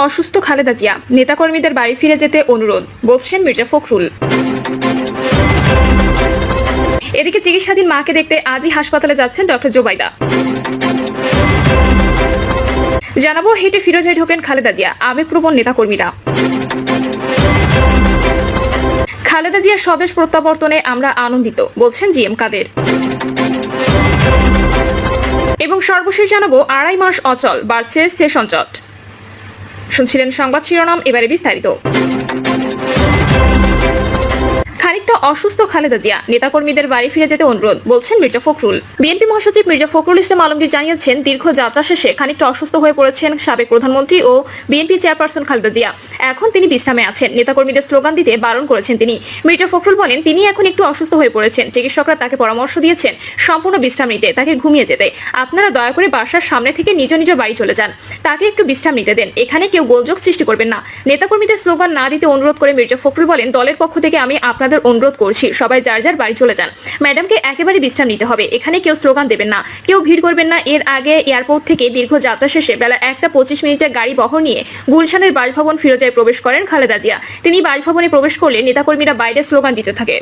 অসুস্থ খালেদা জিয়া, নেতাকর্মীদের বাড়ি ফিরে যেতে অনুরোধ, বলছেন মির্জা ফখরুল। এদিকে চিকিৎসাধীন মাকে দেখতে আজই হাসপাতালে যাচ্ছেন ডক্টর জোবাইদা। জানাবো হেঁটে ফিরোজায় ঢোকেন খালেদা জিয়া, আবেগপ্রবণ নেতাকর্মীরা। খালেদা জিয়ার স্বদেশ প্রত্যাবর্তনে আমরা আনন্দিত, বলছেন জিএম কাদের। এবং সর্বশেষ জানাবো 2.5 মাস অচল, বাড়ছে সেশন জট। শুনছিলেন সংবাদ শিরোনাম, এবারে বিস্তারিত। খানিকটা অসুস্থ খালেদা জিয়া, নেতাকর্মীদের বাড়ি ফিরে যেতে অনুরোধ, বলছেন মির্জা ফখরুল। বিএনপি মহাসচিব মির্জা ফখরুল ইসলাম আলমগীর জানিয়েছেন, দীর্ঘ যাত্রা শেষে খানিকটা অসুস্থ হয়ে পড়েছেন সাবেক প্রধানমন্ত্রী ও বিএনপি চেয়ারপারসন খালেদা জিয়া। এখন তিনি বিশ্রামে আছেন। নেতাকর্মীদের স্লোগান দিতে বারণ করেছেন তিনি। মির্জা ফখরুল বলেন, তিনি এখন একটু অসুস্থ হয়ে পড়েছেন। চিকিৎসকরা তাকে পরামর্শ দিয়েছেন সম্পূর্ণ বিশ্রাম নিতে, তাকে ঘুমিয়ে যেতে। আপনারা দয়া করে বাসার সামনে থেকে নিজ নিজ বাড়ি চলে যান, তাকে একটু বিশ্রাম নিতে দেন। এখানে কেউ গোলযোগ সৃষ্টি করবেন না। নেতাকর্মীদের স্লোগান না দিতে অনুরোধ করে মির্জা ফখরুল বলেন, দলের পক্ষ থেকে আমি আপনাদের অনুরোধ করছি, সবাই যার যার বাড়ি চলে যান। ম্যাডামকে একেবারে বিশ্রাম নিতে হবে। এখানে কেউ স্লোগান দেবেন না, কেউ ভিড় করবেন না। এর আগে এয়ারপোর্ট থেকে দীর্ঘ যাত্রা শেষে বেলা 1:25 গাড়ি বহর নিয়ে গুলশানের বাসভবন ফিরোজায় প্রবেশ করেন খালেদা জিয়া। তিনি বাসভবনে প্রবেশ করলে নেতাকর্মীরা বাইরে স্লোগান দিতে থাকে।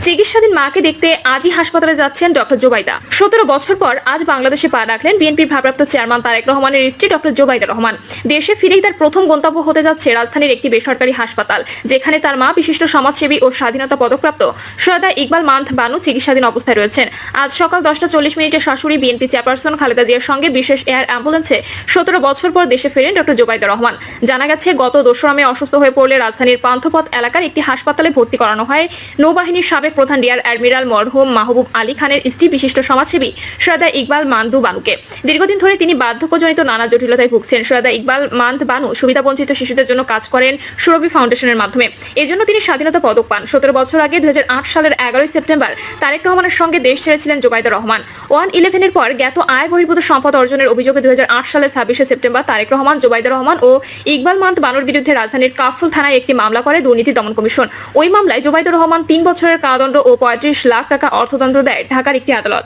চিকিৎসাধীন মাকে দেখতে আজই হাসপাতালে যাচ্ছেন ডক্টর জোবাইদা। 17 বছর পর আজ বাংলাদেশে পা রাখলেন বিএনপির ভারপ্রাপ্ত চেয়ারম্যান তারেক রহমানের স্ত্রী ডক্টর জোবাইদা রহমান। দেশে ফিরেই তার প্রথম গন্তব্য হতে যাচ্ছে রাজধানীর একটি বেসরকারি হাসপাতাল, যেখানে তার মা বিশিষ্ট সমাজসেবী ও স্বাধীনতা পদকপ্রাপ্ত সৈয়দা ইকবাল মান্থ বানু চিকিৎসাধীন অবস্থায় রয়েছেন। আজ সকাল 10:40 শাশুড়ি বিএনপি চেয়ারপারসন খালেদা জিয়ার সঙ্গে বিশেষ এয়ার অ্যাম্বুলেন্সে 17 বছর পর দেশে ফেরেন ডক্টর জোবাইদা রহমান। জানা গেছে, গত 2 মে অসুস্থ হয়ে পড়লে রাজধানীর পান্থপথ এলাকার একটি হাসপাতালে ভর্তি করানো হয় নৌবাহিনীর সাবেক প্রধান রিয়ার অ্যাডমিরাল মরহুম মাহবুব আলী খানের স্ত্রী বিশিষ্ট সমাজসেবী সৈয়দা ইকবাল মান্দু বানুকে। দীর্ঘদিন ধরে তিনি বার্ধক্যজনিত নানা জটিলতায় ভুগছেন। সৈয়দা ইকবাল মান্দ বানু সুবিধাবঞ্চিত শিশুদের জন্য কাজ করেন সুরভি ফাউন্ডেশনের মাধ্যমে। এজন্য তিনি স্বাধীনতা পদক পান। 17 বছর আগে 2008 সালের 11 সেপ্টেম্বর তারেক রহমানের সঙ্গে দেশ ছেড়েছিলেন জোবাইদা রহমান। 111 পর জ্ঞাত আয় বহির্ভূত সম্পদ অর্জনের অভিযোগে 2008 সালের 26 সেপ্টেম্বর তারেক রহমান, জোবাইদা রহমান ও ইকবাল মান্দ বানুর বিরুদ্ধে রাজধানীর কাফরুল থানায় একটি মামলা করে দুর্নীতি দমন কমিশন। ওই মামলায় জোবাইদা রহমান 3 বছরের কারাদণ্ড ও 35 লাখ টাকা অর্থদণ্ড দেয় ঢাকার একটি আদালত।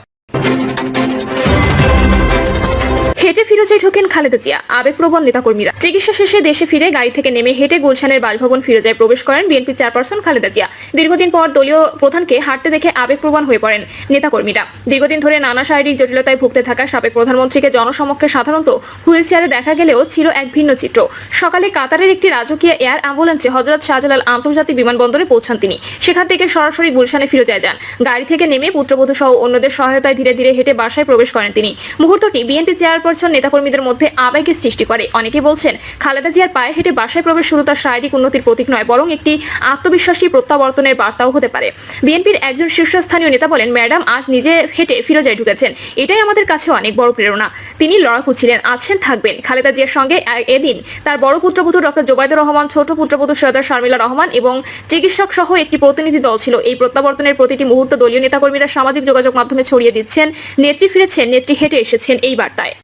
হেঁটে ফিরোজায় ঢোকেন খালেদা জিয়া, আবেগপ্রবণ নেতাকর্মীরা। চিকিৎসা শেষে দেশে ফিরে গাড়ি থেকে নেমে হেঁটে গুলশানের বাসভবন ফিরোজায় প্রবেশ করেন বিএনপি চেয়ারপারসন খালেদা জিয়া। দীর্ঘদিন পর দলীয় প্রধানকে হাঁটতে দেখে আবেগপ্রবণ হয়ে পড়েন নেতাকর্মীরা। দীর্ঘদিন ধরে নানা শারীরিক জটিলতায় ভুগতে থাকা সাবেক প্রধানমন্ত্রীকে জনসমক্ষে সাধারণত হুইল চেয়ারে দেখা গেলেও ছিল এক ভিন্ন চিত্র। সকালে কাতারের একটি রাজকীয় এয়ার অ্যাম্বুলেন্সে হযরত শাহজালাল আন্তর্জাতিক বিমানবন্দরে পৌঁছান তিনি। সেখান থেকে সরাসরি গুলশানে ফিরোজায় যান। গাড়ি থেকে নেমে পুত্রবধূ সহ অন্যদের সহায়তায় ধীরে ধীরে হেঁটে বাসায় প্রবেশ করেন তিনি। মুহূর্তটি বিএনপি চেয়ারপারসন নেতাকর্মীদের মধ্যে আবেগের সৃষ্টি করে। অনেকে বলছেন, খালেদা জিয়ার পায়ে হেঁটে বাসায় প্রবেশ শুধু তার শারীরিক উন্নতির প্রতীক নয়, বরং একটি আত্মবিশ্বাসী প্রত্যাবর্তনের বার্তাও হতে পারে। বিএনপির একজন শীর্ষস্থানীয় নেতা বলেন, ম্যাডাম আজ নিজে হেঁটে ফিরোজায় ঢুকেছেন, এটাই আমাদের কাছে অনেক বড় প্রেরণা। তিনি লড়াকু ছিলেন, আছেন, থাকবেন। খালেদা জিয়ার সঙ্গে এদিন তার বড় পুত্রবধূ ডক্টর জোবাইদা রহমান, ছোট পুত্রবধূ সৈয়দা শারমিলা রহমান এবং চিকিৎসক সহ একটি প্রতিনিধি দল ছিল। এই প্রত্যাবর্তনের প্রতিটি মুহূর্ত দলীয় নেতাকর্মীরা সামাজিক যোগাযোগ মাধ্যমে ছড়িয়ে দিচ্ছেন। নেত্রী ফিরেছেন, নেত্রী হেঁটে এসেছেন, এই বার্তায়।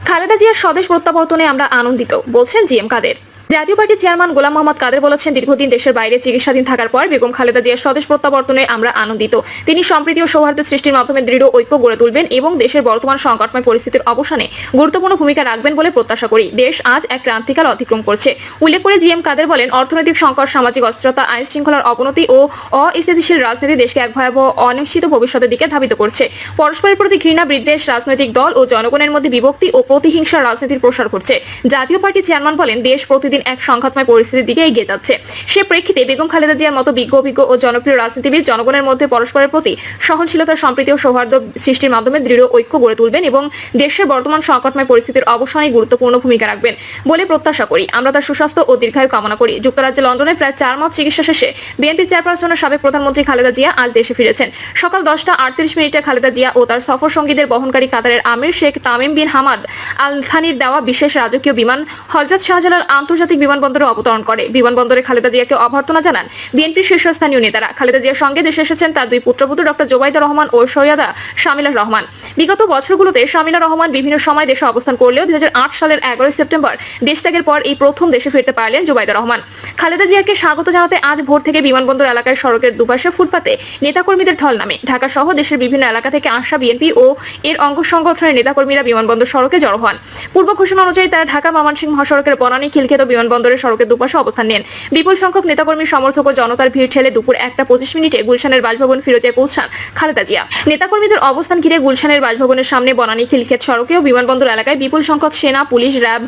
খালেদা জিয়ার স্বদেশ প্রত্যাবর্তনে আমরা আনন্দিত, বলছেন জিএম কাদের। জাতীয় পার্টির চেয়ারম্যান গোলাম মোহাম্মদ কাদের বলেছেন, দীর্ঘদিন দেশের বাইরে চিকিৎসাধীন থাকার পর বেগম খালেদা জিয়ার স্বদেশ প্রত্যাবর্তনে আমরা আনন্দিত। তিনি সম্প্রীতি ও সৌহার্দ্য সৃষ্টির মাধ্যমে দৃঢ় ঐক্য গড়ে তুলবেন এবং দেশের বর্তমান সংকটময় পরিস্থিতির অবসানে গুরুত্বপূর্ণ ভূমিকা রাখবেন বলে প্রত্যাশা করি। দেশ আজ এক ক্রান্তিকাল অতিক্রম করছে। উল্লেখ করে জিএম কাদের বলেন, অর্থনৈতিক সংকট, সামাজিক অস্থিরতা, আইন শৃঙ্খলার অবনতি ও অস্থিতিশীল রাজনীতি দেশকে এক ভয়াবহ অনিশ্চিত ভবিষ্যতের দিকে ধাবিত করছে। পরস্পরের প্রতি ঘৃণা, বিদ্বেষ, রাজনৈতিক দল ও জনগণের মধ্যে বিভক্তি ও প্রতিহিংসার রাজনীতির প্রসার ঘটছে। জাতীয় পার্টির চেয়ারম্যান বলেন, দেশ প্রতিদিন এক সংঘাতময় পরিস্থিতির দিকে এগিয়ে যাচ্ছে। সে প্রেক্ষিতে বেগম খালেদা জিয়ার মতো বিজ্ঞ, অভিজ্ঞ ও জনপ্রিয় রাজনীতিবিদ জনগণের মধ্যে পরস্পরের প্রতি সহনশীলতা, সম্প্রীতি ও সৌহার্দ্য সৃষ্টির মাধ্যমে দৃঢ় ঐক্য গড়ে তুলবেন এবং দেশের বর্তমান সংকটময় পরিস্থিতির অবসানে গুরুত্বপূর্ণ ভূমিকা রাখবেন বলে প্রত্যাশা করি। আমরা তার সুস্বাস্থ্য ও দীর্ঘায়ু কামনা করি। যুক্তরাজ্যে লন্ডনে প্রায় 4 মাস চিকিৎসা শেষে বিএনপি চেয়ারপারসনের সাবেক প্রধানমন্ত্রী খালেদা জিয়া আজ দেশে ফিরেছেন। সকাল 10:38 খালেদা জিয়া ও তার সফর সঙ্গীদের বহনকারী কাতারের আমির Sheikh Tamim bin Hamad Al থানির দেওয়া বিশেষ রাজকীয় বিমান হযরত শাহজালাল আন্তর্জাতিক বিমানবন্দরে অবতরণ করে। বিমানবন্দরে খালেদা জিয়াকে অভ্যর্থনা জানান বিএনপির শীর্ষস্থানীয় নেতারা। খালেদা জিয়ার সঙ্গে দেশে এসেছেন তার দুই পুত্রবধূ ডক্টর জোবাইদা রহমান ও সৈয়দা শামিলা রহমান। বিগত বছরগুলোতে শামিলা রহমান বিভিন্ন সময় দেশে অবস্থান করলেও 2008 সালের 11 সেপ্টেম্বর দেশ ত্যাগের পর এই প্রথম দেশে ফিরতে পারলেন জোবাইদা রহমান। খালেদা জিয়াকে স্বাগত জানাতে আজ ভোর থেকে বিমানবন্দর এলাকায় সড়কের দুপাশে ফুটপাতে নেতাকর্মীদের ঢল নামে। ঢাকা সহ দেশের বিভিন্ন এলাকা থেকে আসা বিএনপি ও এর অঙ্গ সংগঠনের নেতাকর্মীরা বিমানবন্দর সড়কে জড়ো হন। পূর্ব ঘোষণা অনুযায়ী তারা ঢাকা ময়মনসিংহ মহাসড়কের বনানী খিলক্ষেত বিমানবন্দরের সড়কের দুপাশে অবস্থান নেন। বিপুল সংখ্যক নেতাকর্মী, সমর্থক ও জনতার ভিড় ঠেলে দুপুর 1:25 গুলশানের বাসভবন ফিরোজায় পৌঁছান খালেদা জিয়া। নেতাকর্মীদের অবস্থান ঘিরে গুলশানের বাসভবনের সামনে বনানী খিলক্ষেত সড়কে ও বিমানবন্দর এলাকায় বিপুল সংখ্যক সেনা, পুলিশ, র্যাব,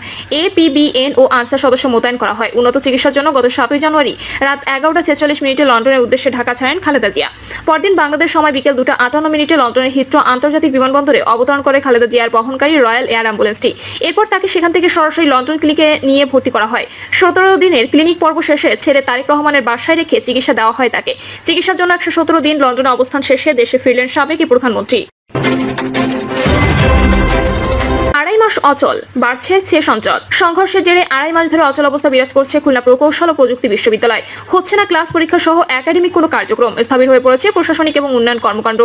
এপিবিএন ও আনসার সদস্য মোতায়েন করা হয়। উন্নত চিকিৎসার জন্য গত 7 জানুয়ারি রাত 11:46 লন্ডনের উদ্দেশ্যে ঢাকা ছাড়েন খালেদা জিয়া। পরদিন বাংলাদেশ সময় বিকেল 2:58 লন্ডনের হিথ্রো আন্তর্জাতিক বিমানবন্দরে অবতরণ করে খালেদা জিয়ার বহনকারী রয়্যাল এয়ার অ্যাম্বুলেন্সটি। এরপর তাকে সেখান থেকে সরাসরি লন্ডন ক্লিনিকে নিয়ে ভর্তি করা হয়। 17 দিনের ক্লিনিক পর্ব শেষে ছেলে তারেক রহমানের বাসায় রেখে চিকিৎসা দেওয়া হয় তাকে। চিকিৎসার জন্য 117 দিন লন্ডনে অবস্থান শেষে দেশে ফিরলেন সাবেক প্রধানমন্ত্রী। 2.5 মাস অচল, বাড়ছে সেশনজট। সংঘর্ষের জেরে 2.5 মাস ধরে অচল অবস্থা বিরাজ করছে খুলনা প্রকৌশল ও প্রযুক্তি বিশ্ববিদ্যালয়। হচ্ছে না ক্লাস, পরীক্ষা সহ একাডেমিক কোনো কার্যক্রম। স্থবির হয়ে পড়েছে প্রশাসনিক এবং উন্নয়ন কর্মকাণ্ড।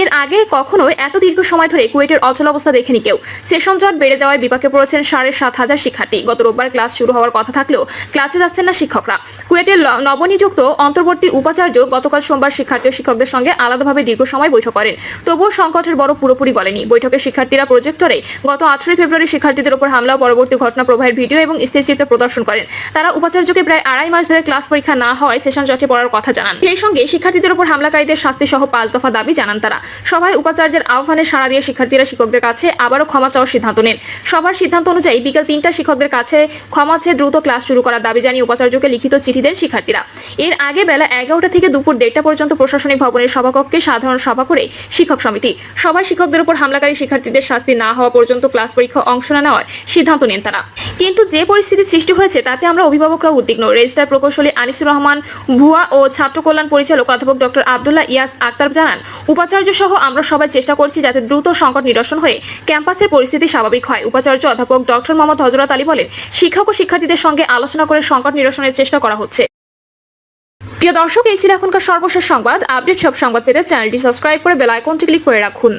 এর আগে কখনো এত দীর্ঘ সময় ধরে কুয়েটের অচল অবস্থা দেখেনি কেউ। সেশনজট বেড়ে যাওয়ায় বিপাকে পড়েছেন 7,500 শিক্ষার্থী। গত রোববার ক্লাস শুরু হওয়ার কথা থাকলেও ক্লাসে যাচ্ছেন না শিক্ষকরা। কুয়েটের নবনিযুক্ত অন্তর্বর্তী উপাচার্য গতকাল সোমবার শিক্ষার্থী ও শিক্ষকদের সঙ্গে আলাদাভাবে দীর্ঘ সময় বৈঠক করেন। তবুও সংকটের বড় পুরোপুরি গলেনি। বৈঠকে শিক্ষার্থীরা প্রজেক্টরে গত 18 ফেব্রুয়ারি শিক্ষার্থীদের উপর হামলা ও পরবর্তী ঘটনা প্রবাহের ভিডিও এবং স্থিরচিত্র প্রদর্শন করেন। তারা উপাচার্যকে প্রায় 2.5 মাস ধরে ক্লাস পরীক্ষা না হওয়ায় সেশন জটে পড়ার কথা জানান। সেই সঙ্গে শিক্ষার্থীদের উপর হামলাকারীদের শাস্তি সহ 5 দফা দাবি জানান তারা। সভায় উপাচার্যের আহ্বানে সাড়া দিয়ে শিক্ষার্থীরা শিক্ষকদের কাছে আবারও ক্ষমা চাওয়ার সিদ্ধান্ত নেন। সভার সিদ্ধান্ত অনুযায়ী বিকেল 3টা শিক্ষকদের কাছে ক্ষমা চেয়ে দ্রুত ক্লাস শুরু করার দাবি জানিয়ে উপাচার্যকে লিখিত চিঠি দেন শিক্ষার্থীরা। এর আগে বেলা 11টা থেকে দুপুর 1:30টা পর্যন্ত প্রশাসনিক ভবনের সভাকক্ষে সাধারণ সভা করে শিক্ষক সমিতি। সভায় শিক্ষকদের উপর হামলাকারী শিক্ষার্থীদের শাস্তি না হওয়া পর্যন্ত ক্লাস পরীক্ষা অংশ না নেওয়ার সিদ্ধান্ত নেন তারা। কিন্তু যে পরিস্থিতির সৃষ্টি হয়েছে তাতে আমরা অভিভাবকরা উদ্বিগ্ন। রেজিস্ট্রার প্রকৌশলী আনিসুর রহমান ভুয়া ও ছাত্র কল্যাণ পরিচালক অধ্যাপক ডক্টর আব্দুল্লাহ ইয়াস আক্তার জানান, উপাচার্য সহ আমরা সবাই চেষ্টা করছি যাতে দ্রুত সংকট নিরসন হয়ে ক্যাম্পাসের পরিস্থিতি স্বাভাবিক হয়। উপাচার্য অধ্যাপক ডক্টর মোহাম্মদ হযরত আলী বলেন, শিক্ষক ও শিক্ষার্থীদের সঙ্গে আলোচনা করে সংকট নিরসনের চেষ্টা করা হচ্ছে। প্রিয় দর্শক, এই ছিল এখনকার সর্বশেষ সংবাদ। আপডেট সব সংবাদ পেতে চ্যানেলটি সাবস্ক্রাইব করে বেল আইকনটি ক্লিক করে রাখুন।